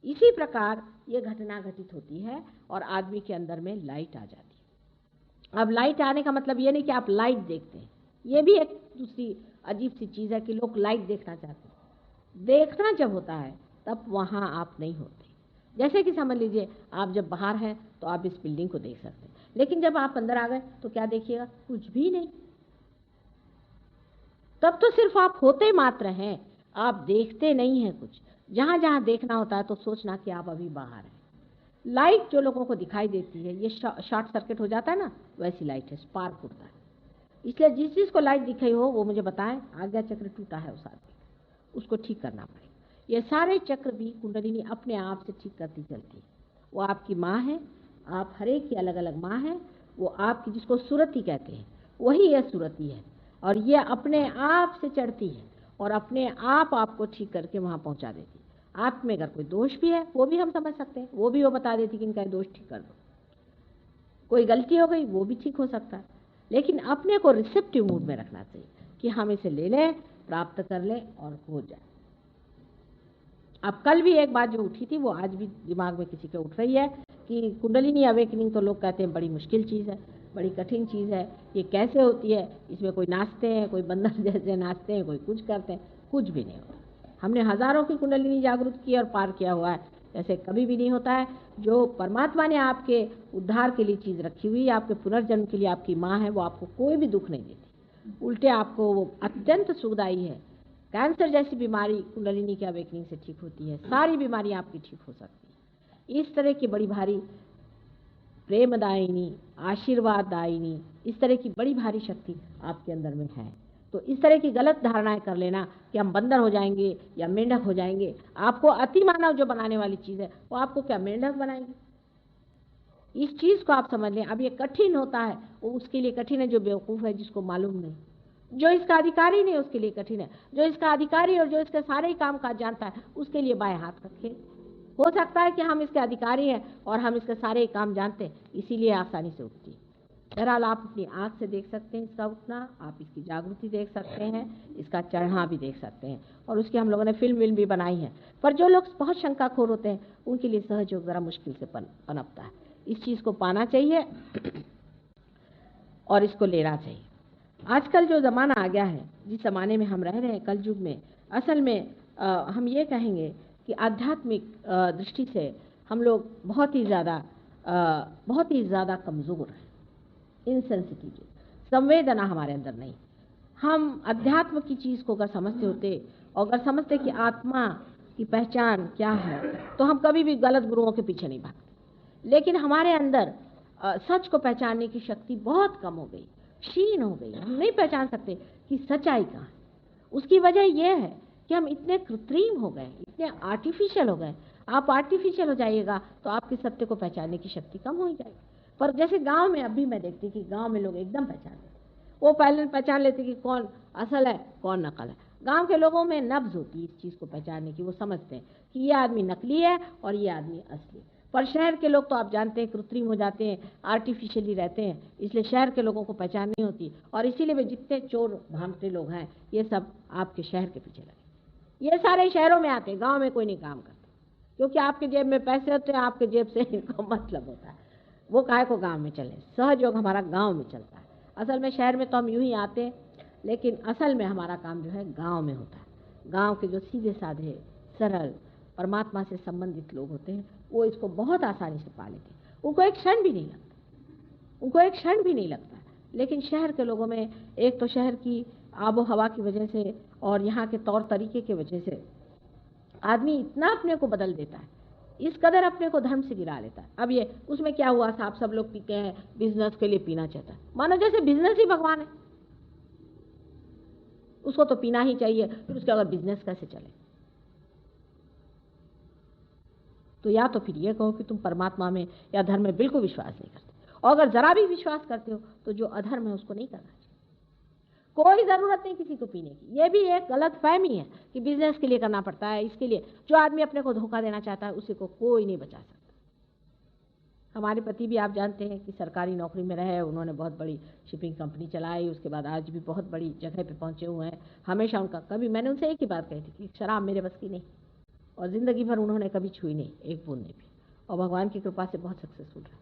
इसी प्रकार ये घटना घटित होती है और आदमी के अंदर में लाइट आ जाती है। अब लाइट आने का मतलब ये नहीं कि आप लाइट देखते हैं, ये भी एक दूसरी अजीब सी चीज़ है कि लोग लाइट देखना चाहते हैं। देखना जब होता है तब वहाँ आप नहीं होते। जैसे कि समझ लीजिए आप जब बाहर हैं तो आप इस बिल्डिंग को देख सकते हैं, लेकिन जब आप अंदर आ गए तो क्या देखिएगा, कुछ भी नहीं। तब तो सिर्फ आप होते मात्र हैं, आप देखते नहीं हैं कुछ। जहाँ जहाँ देखना होता है तो सोचना कि आप अभी बाहर हैं, लाइट जो लोगों को दिखाई देती है, ये शॉर्ट सर्किट हो जाता है ना, वैसी लाइट है, स्पार्क होता है। इसलिए जिस चीज़ को लाइट दिखाई हो वो मुझे बताएं, आज्ञा चक्र टूटा है उस आदमी, उसको ठीक करना पड़ेगा। ये सारे चक्र भी कुंडलिनी अपने आप से ठीक करती चलती है। वो आपकी माँ है, आप हर एक की अलग अलग माँ है। वो आपकी, जिसको सुरती कहते हैं, वही यह सुरती है, और ये अपने आप से चढ़ती है और अपने आप आपको ठीक करके वहाँ पहुँचा देती है। आप में अगर कोई दोष भी है वो भी हम समझ सकते हैं, वो भी वो बता देती कि इनका दोष ठीक कर दो। कोई गलती हो गई वो भी ठीक हो सकता है, लेकिन अपने को रिसेप्टिव मूड में रखना चाहिए कि हम इसे ले लें, प्राप्त कर लें और हो जाए। अब कल भी एक बात जो उठी थी वो आज भी दिमाग में किसी के उठ रही है कि कुंडलिनी अवेकनिंग तो लोग कहते हैं बड़ी मुश्किल चीज़ है, बड़ी कठिन चीज़ है, ये कैसे होती है? इसमें कोई नाचते हैं, कोई बंदर जैसे नाचते हैं, कोई कुछ करते हैं, कुछ भी नहीं होता। हमने हजारों की कुंडलिनी जागृत की और पार किया हुआ है, ऐसे कभी भी नहीं होता है। जो परमात्मा ने आपके उद्धार के लिए चीज़ रखी हुई है, आपके पुनर्जन्म के लिए आपकी माँ है, वो आपको कोई भी दुख नहीं देती, उल्टे आपको वो अत्यंत सुखदायी है। कैंसर जैसी बीमारी कुंडलिनी की अवेकनिंग से ठीक होती है, सारी बीमारियां आपकी ठीक हो सकती है। इस तरह की बड़ी भारी प्रेमदायिनी, आशीर्वाददायिनी, इस तरह की बड़ी भारी शक्ति आपके अंदर में है। तो इस तरह की गलत धारणाएं कर लेना कि हम बंदर हो जाएंगे या मेंढक हो जाएंगे, आपको अति मानव जो बनाने वाली चीज़ है वो आपको क्या मेंढक बनाएंगे? इस चीज़ को आप समझ लें। अब ये कठिन होता है, वो उसके लिए कठिन है जो बेवकूफ़ है, जिसको मालूम नहीं। जो इसका अधिकारी नहीं उसके लिए कठिन है, जो इसका अधिकारी और जो इसके सारे ही काम काज जानता है उसके लिए बाएं हाथ रखे। हो सकता है कि हम इसके अधिकारी हैं और हम इसके सारे ही काम जानते हैं, इसीलिए आसानी से उठती है। बहरहाल आप अपनी आँख से देख सकते हैं इसका उठना, आप इसकी जागृति देख सकते हैं, इसका चढ़ना भी देख सकते हैं, और उसकी हम लोगों ने फिल्म भी बनाई है। पर जो लोग बहुत शंकाखोर होते हैं उनके लिए सहयोग ज़रा मुश्किल से पनपता है। इस चीज़ को पाना चाहिए और इसको लेना चाहिए। आजकल जो ज़माना आ गया है, जिस ज़माने में हम रह रहे हैं कल युग में, असल में हम ये कहेंगे कि आध्यात्मिक दृष्टि से हम लोग बहुत ही ज़्यादा कमज़ोर हैं, इनसेंसिटिव, संवेदना हमारे अंदर नहीं। हम अध्यात्म की चीज़ को अगर समझते होते और अगर समझते कि आत्मा की पहचान क्या है, तो हम कभी भी गलत गुरुओं के पीछे नहीं भागते। लेकिन हमारे अंदर सच को पहचानने की शक्ति बहुत कम हो गई, क्षीण हो गई। हम नहीं पहचान सकते कि सच्चाई कहाँ है। उसकी वजह यह है कि हम इतने कृत्रिम हो गए, इतने आर्टिफिशियल हो गए। आप आर्टिफिशियल हो जाइएगा तो आपके सत्य को पहचानने की शक्ति कम हो जाएगी। पर जैसे गांव में अभी मैं देखती कि गांव में लोग एकदम पहचान लेते, वो पहले पहचान लेते कि कौन असल है कौन नकल है। गांव के लोगों में नब्ज होती है इस चीज़ को पहचानने की, वो समझते हैं कि ये आदमी नकली है और ये आदमी असली। पर शहर के लोग तो आप जानते हैं कृत्रिम हो जाते हैं, आर्टिफिशियली रहते हैं, इसलिए शहर के लोगों को पहचान नहीं होती, और इसीलिए वे जितने चोर भांगते लोग हैं ये सब आपके शहर के पीछे लगे। ये सारे शहरों में आते हैं, गांव में कोई नहीं काम करता, क्योंकि आपके जेब में पैसे होते हैं, आपके जेब से इनको मतलब होता है। वो काहे को गांव में चले, सहयोग हमारा गांव में चलता है। असल में शहर में तो हम यूं ही आते हैं, लेकिन असल में हमारा काम जो है गांव में होता है। गांव के जो सीधे साधे सरल परमात्मा से संबंधित लोग होते हैं वो इसको बहुत आसानी से पा लेते हैं, उनको एक क्षण भी नहीं लगता। लेकिन शहर के लोगों में, एक तो शहर की आबो हवा की वजह से और यहाँ के तौर तरीके की वजह से आदमी इतना अपने को बदल देता है, इस कदर अपने को धर्म से गिरा लेता है। अब ये उसमें क्या हुआ, साहब सब लोग पीते हैं, बिजनेस के लिए पीना चाहता है, मानो जैसे बिजनेस ही भगवान है, उसको तो पीना ही चाहिए, फिर उसके अगर बिजनेस कैसे चले? तो या तो फिर ये कहो कि तुम परमात्मा में या धर्म में बिल्कुल विश्वास नहीं करते, और अगर जरा भी विश्वास करते हो तो जो अधर्म है उसको नहीं करना चाहिए। कोई जरूरत नहीं किसी को पीने की। ये भी एक गलत फहमी है कि बिजनेस के लिए करना पड़ता है, इसके लिए। जो आदमी अपने को धोखा देना चाहता है उसी को कोई नहीं बचा सकता। हमारे पति भी आप जानते हैं कि सरकारी नौकरी में रहे, उन्होंने बहुत बड़ी शिपिंग कंपनी चलाई, उसके बाद आज भी बहुत बड़ी जगह पे पहुंचे हुए हैं। हमेशा उनका, कभी मैंने उनसे एक ही बात कही थी कि शराब मेरे बस की नहीं, और ज़िंदगी भर उन्होंने कभी छुई नहीं, एक बूंद नहीं भी, और भगवान की कृपा से बहुत सक्सेसफुल रहा।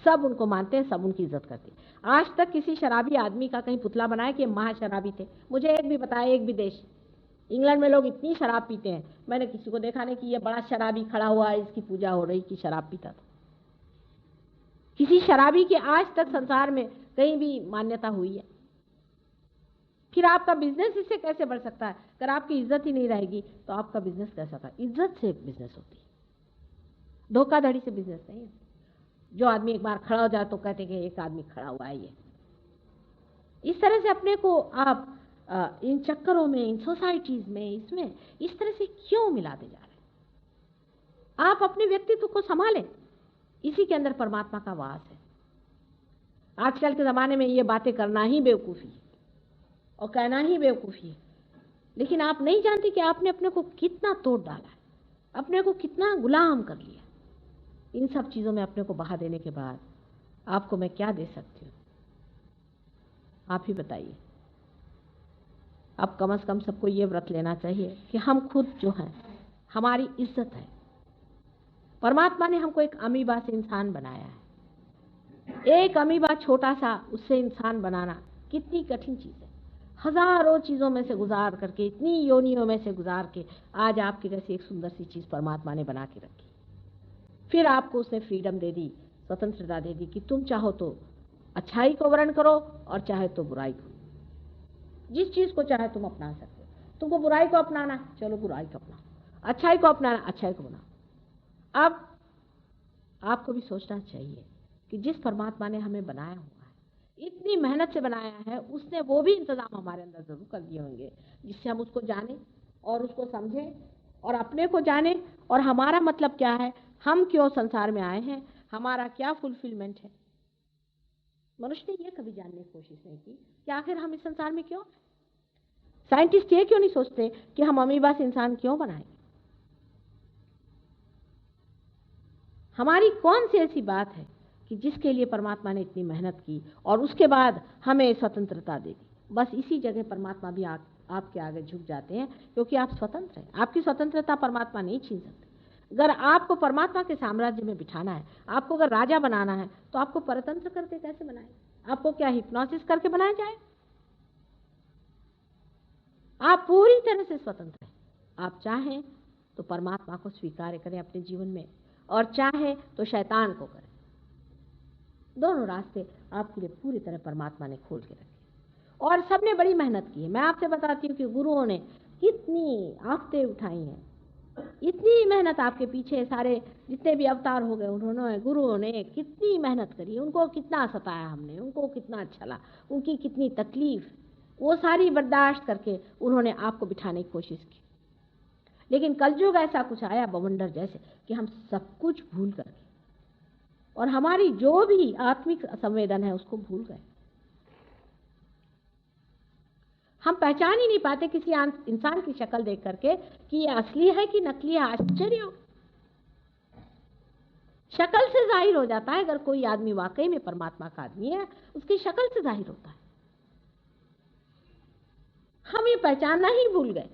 सब उनको मानते हैं, सब उनकी इज्जत करते हैं। आज तक किसी शराबी आदमी का कहीं पुतला बनाया कि महा शराबी थे? मुझे एक भी बताया, एक भी देश। इंग्लैंड में लोग इतनी शराब पीते हैं, मैंने किसी को देखा नहीं कि ये बड़ा शराबी खड़ा हुआ है, इसकी पूजा हो रही कि शराब पीता था। किसी शराबी की आज तक संसार में कहीं भी मान्यता हुई है? फिर आपका बिजनेस इससे कैसे बढ़ सकता है? अगर आपकी इज्जत ही नहीं रहेगी तो आपका बिजनेस कैसा था? इज्जत से बिजनेस होती है। धोखाधड़ी से बिजनेस नहीं है। जो आदमी एक बार खड़ा हो जाए तो कहते हैं कि एक आदमी खड़ा हुआ है ये। इस तरह से अपने को आप इन चक्करों में, इन सोसाइटीज में, इसमें इस तरह से क्यों मिलाते जा रहे हैं? आप अपने व्यक्तित्व को संभालें, इसी के अंदर परमात्मा का वास है। आजकल के ज़माने में ये बातें करना ही बेवकूफ़ी है और कहना ही बेवकूफ़ी है, लेकिन आप नहीं जानते कि आपने अपने को कितना तोड़ डाला है, अपने को कितना गुलाम कर लिया। इन सब चीज़ों में अपने को बहा देने के बाद आपको मैं क्या दे सकती हूँ? आप ही बताइए। अब कम से कम सबको ये व्रत लेना चाहिए कि हम खुद जो हैं, हमारी इज्जत है। परमात्मा ने हमको एक अमीबा से इंसान बनाया है। एक अमीबा छोटा सा, उससे इंसान बनाना कितनी कठिन चीज़ है। हजारों चीज़ों में से गुजार करके, इतनी योनियों में से गुजार के आज आपकी जैसी एक सुंदर सी चीज़ परमात्मा ने बना के रखी। फिर आपको उसने फ्रीडम दे दी, स्वतंत्रता दे दी कि तुम चाहो तो अच्छाई को वर्ण करो और चाहे तो बुराई को। जिस चीज़ को चाहे तुम अपना सकते हो। तुमको बुराई को अपनाना, चलो बुराई को अपनाओ, अच्छाई को अपनाना, अच्छाई को बनाओ। अब आपको भी सोचना चाहिए कि जिस परमात्मा ने हमें बनाया हुआ है, इतनी मेहनत से बनाया है, उसने वो भी इंतजाम हमारे अंदर जरूर कर दिए होंगे जिससे हम उसको जानें और उसको समझें और अपने को जानें और हमारा मतलब क्या है, हम क्यों संसार में आए हैं, हमारा क्या फुलफिलमेंट है। मनुष्य ने ये कभी जानने की कोशिश नहीं की कि आखिर हम इस संसार में क्यों। साइंटिस्ट ये क्यों नहीं सोचते कि हम अमीबा से इंसान क्यों बनाए। हमारी कौन सी ऐसी बात है कि जिसके लिए परमात्मा ने इतनी मेहनत की और उसके बाद हमें स्वतंत्रता दे दी। बस इसी जगह परमात्मा भी आपके आगे झुक जाते हैं, क्योंकि आप स्वतंत्र हैं। आपकी स्वतंत्रता परमात्मा नहीं छीन सकते। अगर आपको परमात्मा के साम्राज्य में बिठाना है, आपको अगर राजा बनाना है, तो आपको परतंत्र करके कैसे बनाए? आपको क्या हिप्नोसिस करके बनाया जाए? आप पूरी तरह से स्वतंत्र हैं। आप चाहें तो परमात्मा को स्वीकार करें अपने जीवन में और चाहे तो शैतान को करें। दोनों रास्ते आपके लिए पूरी तरह परमात्मा ने खोल के रखे और सबने बड़ी मेहनत की है। मैं आपसे बताती हूँ कि गुरुओं ने कितनी आफतें उठाई हैं, इतनी मेहनत आपके पीछे सारे जितने भी अवतार हो गए, उन्होंने, गुरुओं ने कितनी मेहनत करी, उनको कितना सताया हमने, उनको कितना चला, उनकी कितनी तकलीफ, वो सारी बर्दाश्त करके उन्होंने आपको बिठाने की कोशिश की। लेकिन कलयुग ऐसा कुछ आया बवंडर जैसे कि हम सब कुछ भूल गए और हमारी जो भी आत्मिक संवेदन है उसको भूल गए। हम पहचान ही नहीं पाते किसी इंसान की शक्ल देख करके कि ये असली है कि नकली है। आश्चर्य हो, शक्ल से जाहिर हो जाता है। अगर कोई आदमी वाकई में परमात्मा का आदमी है, उसकी शक्ल से जाहिर होता है। हम ये पहचानना ही भूल गए।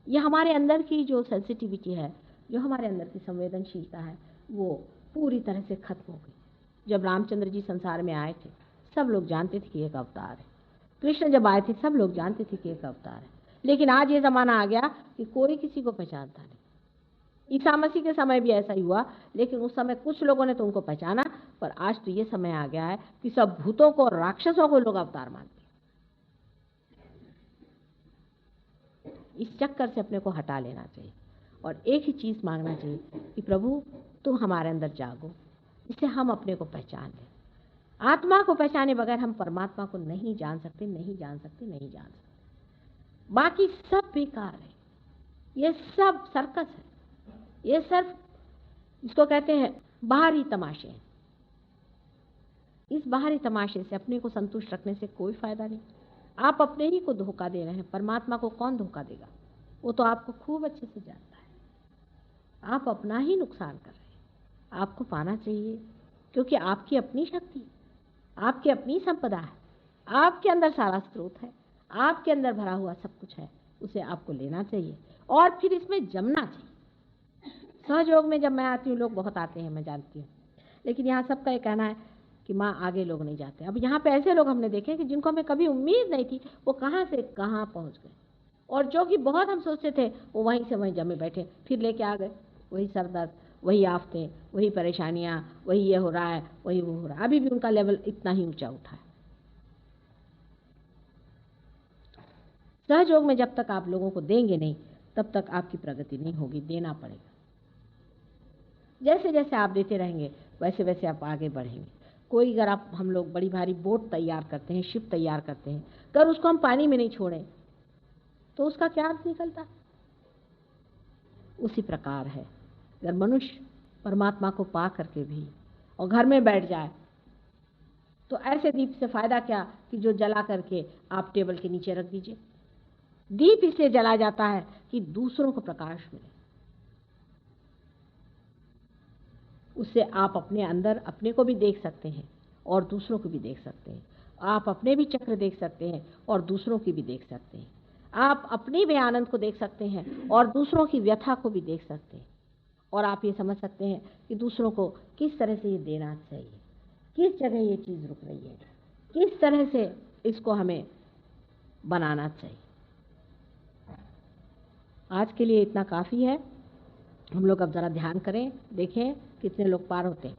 ये हमारे अंदर की जो सेंसिटिविटी है, जो हमारे अंदर की संवेदनशीलता है, वो पूरी तरह से खत्म हो गई। जब रामचंद्र जी संसार में आए थे, सब लोग जानते थे कि एक अवतार है। कृष्ण जब आए थे, सब लोग जानते थे कि एक अवतार है। लेकिन आज ये जमाना आ गया कि कोई किसी को पहचानता नहीं। ईसा मसीह के समय भी ऐसा ही हुआ, लेकिन उस समय कुछ लोगों ने तो उनको पहचाना, पर आज तो ये समय आ गया है कि सब भूतों को और राक्षसों को लोग अवतार मानते हैं। इस चक्कर से अपने को हटा लेना चाहिए और एक ही चीज़ मांगना चाहिए कि प्रभु तुम हमारे अंदर जागो, जिससे हम अपने को पहचान लें। आत्मा को पहचाने बगैर हम परमात्मा को नहीं जान सकते, नहीं जान सकते, नहीं जान सकते। बाकी सब बेकार है, ये सब सर्कस है, ये सिर्फ इसको कहते हैं बाहरी तमाशे। इस बाहरी तमाशे से अपने को संतुष्ट रखने से कोई फायदा नहीं। आप अपने ही को धोखा दे रहे हैं। परमात्मा को कौन धोखा देगा? वो तो आपको खूब अच्छे से जानता है। आप अपना ही नुकसान कर रहे हैं। आपको पाना चाहिए, क्योंकि आपकी अपनी शक्ति, आपकी अपनी संपदा है, आपके अंदर सारा स्रोत है, आपके अंदर भरा हुआ सब कुछ है। उसे आपको लेना चाहिए और फिर इसमें जमना चाहिए। सहयोग में जब मैं आती हूँ, लोग बहुत आते हैं, मैं जानती हूँ, लेकिन यहाँ सबका ये कहना है कि माँ आगे लोग नहीं जाते। अब यहाँ पे ऐसे लोग हमने देखे कि जिनको हमें कभी उम्मीद नहीं थी, वो कहाँ से कहाँ पहुँच गए, और जो कि बहुत हम सोचते थे वो वहीं से वहीं जमे बैठे, फिर लेके आ गए वही सरदर्द, वही आफतें, वही परेशानियाँ, वही ये हो रहा है, वही वो हो रहा है। अभी भी उनका लेवल इतना ही ऊंचा उठा है। सहयोग में जब तक आप लोगों को देंगे नहीं, तब तक आपकी प्रगति नहीं होगी। देना पड़ेगा। जैसे जैसे आप देते रहेंगे वैसे वैसे आप आगे बढ़ेंगे। कोई अगर हम लोग बड़ी भारी बोट तैयार करते हैं, शिप तैयार करते हैं, अगर उसको हम पानी में नहीं छोड़ें तो उसका क्या अर्थ निकलता? उसी प्रकार है, अगर मनुष्य परमात्मा को पा करके भी और घर में बैठ जाए तो ऐसे दीप से फायदा क्या कि जो जला करके आप टेबल के नीचे रख दीजिए। दीप इसलिए जलाया जाता है कि दूसरों को प्रकाश मिले, उससे आप अपने अंदर अपने को भी देख सकते हैं और दूसरों को भी देख सकते हैं। आप अपने भी चक्र देख सकते हैं और दूसरों की भी देख सकते हैं। आप अपने भी आनंद को देख सकते हैं और दूसरों की व्यथा को भी देख सकते हैं। और आप ये समझ सकते हैं कि दूसरों को किस तरह से ये देना चाहिए, किस जगह ये चीज़ रुक रही है, किस तरह से इसको हमें बनाना चाहिए। आज के लिए इतना काफ़ी है। हम लोग अब ज़रा ध्यान करें, देखें कितने लोग पार होते हैं।